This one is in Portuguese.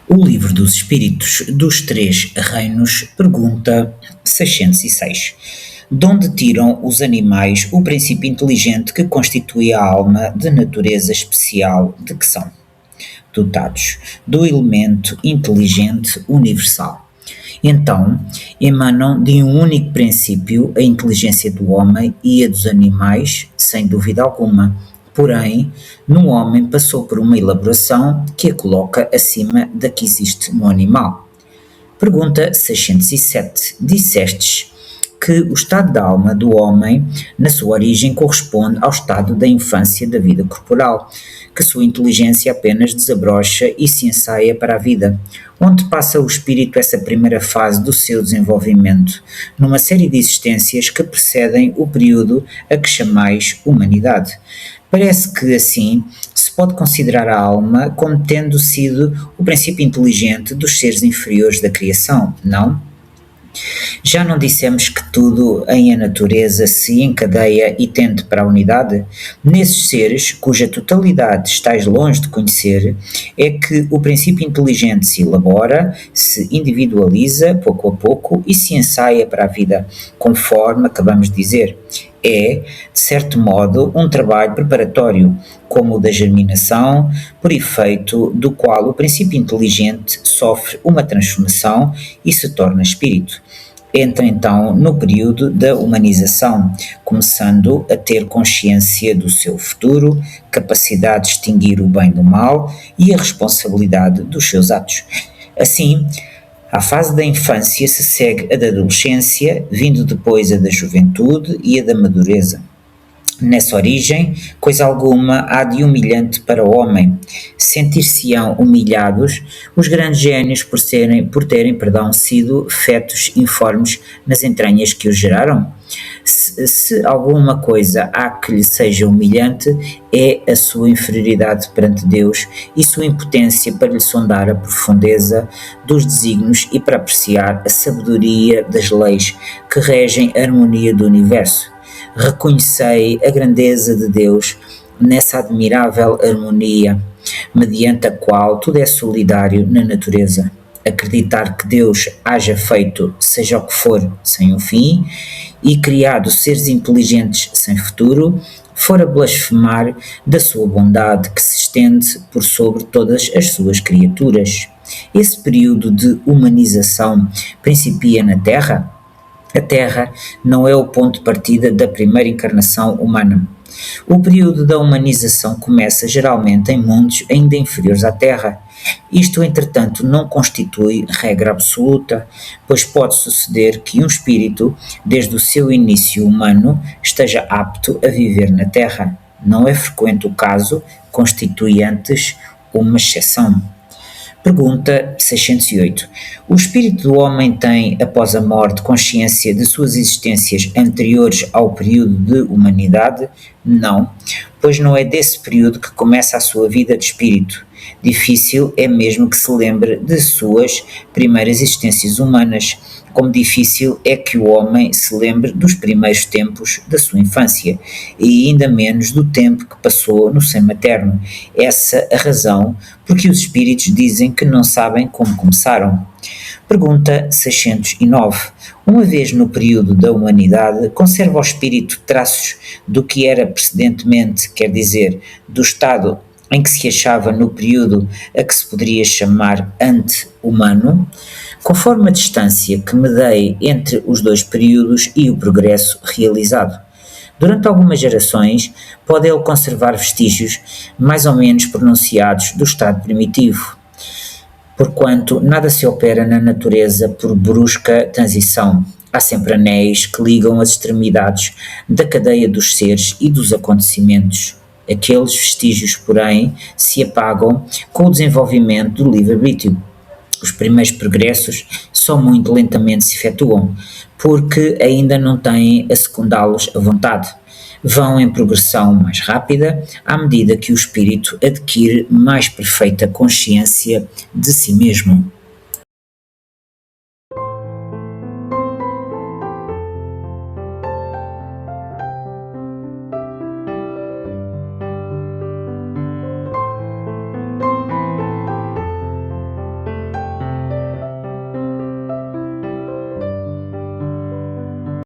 O Livro dos Espíritos dos Três Reinos, pergunta 606. De onde tiram os animais o princípio inteligente que constitui a alma de natureza especial de que são dotados? Do elemento inteligente universal. Então, emanam de um único princípio a inteligência do homem e a dos animais, sem dúvida alguma. Porém, no homem passou por uma elaboração que a coloca acima da que existe no animal. Pergunta 607. Dissestes que o estado da alma do homem, na sua origem, corresponde ao estado da infância da vida corporal, que sua inteligência apenas desabrocha e se ensaia para a vida. Onde passa o espírito essa primeira fase do seu desenvolvimento, numa série de existências que precedem o período a que chamais humanidade. Parece que, assim, se pode considerar a alma como tendo sido o princípio inteligente dos seres inferiores da criação, não? Já não dissemos que tudo em a natureza se encadeia e tende para a unidade? Nesses seres, cuja totalidade estás longe de conhecer, é que o princípio inteligente se elabora, se individualiza pouco a pouco e se ensaia para a vida, conforme acabamos de dizer. É, de certo modo, um trabalho preparatório, como o da germinação, por efeito do qual o princípio inteligente sofre uma transformação e se torna espírito. Entra então no período da humanização, começando a ter consciência do seu futuro, capacidade de distinguir o bem do mal e a responsabilidade dos seus atos. Assim, a fase da infância se segue a da adolescência, vindo depois a da juventude e a da madureza. Nessa origem, coisa alguma há de humilhante para o homem. Sentir-se-ão humilhados os grandes gênios por terem sido fetos informes nas entranhas que os geraram? Se alguma coisa há que lhe seja humilhante, é a sua inferioridade perante Deus e sua impotência para lhe sondar a profundeza dos desígnios e para apreciar a sabedoria das leis que regem a harmonia do universo. Reconhecei a grandeza de Deus nessa admirável harmonia, mediante a qual tudo é solidário na natureza. Acreditar que Deus haja feito, seja o que for, sem um fim, e criado seres inteligentes sem futuro, fora blasfemar da sua bondade que se estende por sobre todas as suas criaturas. Esse período de humanização principia na Terra? A Terra não é o ponto de partida da primeira encarnação humana. O período da humanização começa geralmente em mundos ainda inferiores à Terra. Isto, entretanto, não constitui regra absoluta, pois pode suceder que um espírito, desde o seu início humano, esteja apto a viver na Terra. Não é frequente o caso, constitui antes uma exceção. Pergunta 608. O espírito do homem tem, após a morte, consciência de suas existências anteriores ao período de humanidade? Não, pois não é desse período que começa a sua vida de espírito. Difícil é mesmo que se lembre de suas primeiras existências humanas, como difícil é que o homem se lembre dos primeiros tempos da sua infância, e ainda menos do tempo que passou no seio materno. Essa a razão porque os espíritos dizem que não sabem como começaram. Pergunta 609. Uma vez no período da humanidade, conserva o espírito traços do que era precedentemente, quer dizer, do estado em que se achava no período a que se poderia chamar ante-humano? Conforme a distância que medei entre os dois períodos e o progresso realizado. Durante algumas gerações, pode ele conservar vestígios mais ou menos pronunciados do estado primitivo, porquanto nada se opera na natureza por brusca transição. Há sempre anéis que ligam as extremidades da cadeia dos seres e dos acontecimentos. Aqueles vestígios, porém, se apagam com o desenvolvimento do livre-arbítrio. Os primeiros progressos só muito lentamente se efetuam, porque ainda não têm a secundá-los à vontade. Vão em progressão mais rápida à medida que o espírito adquire mais perfeita consciência de si mesmo.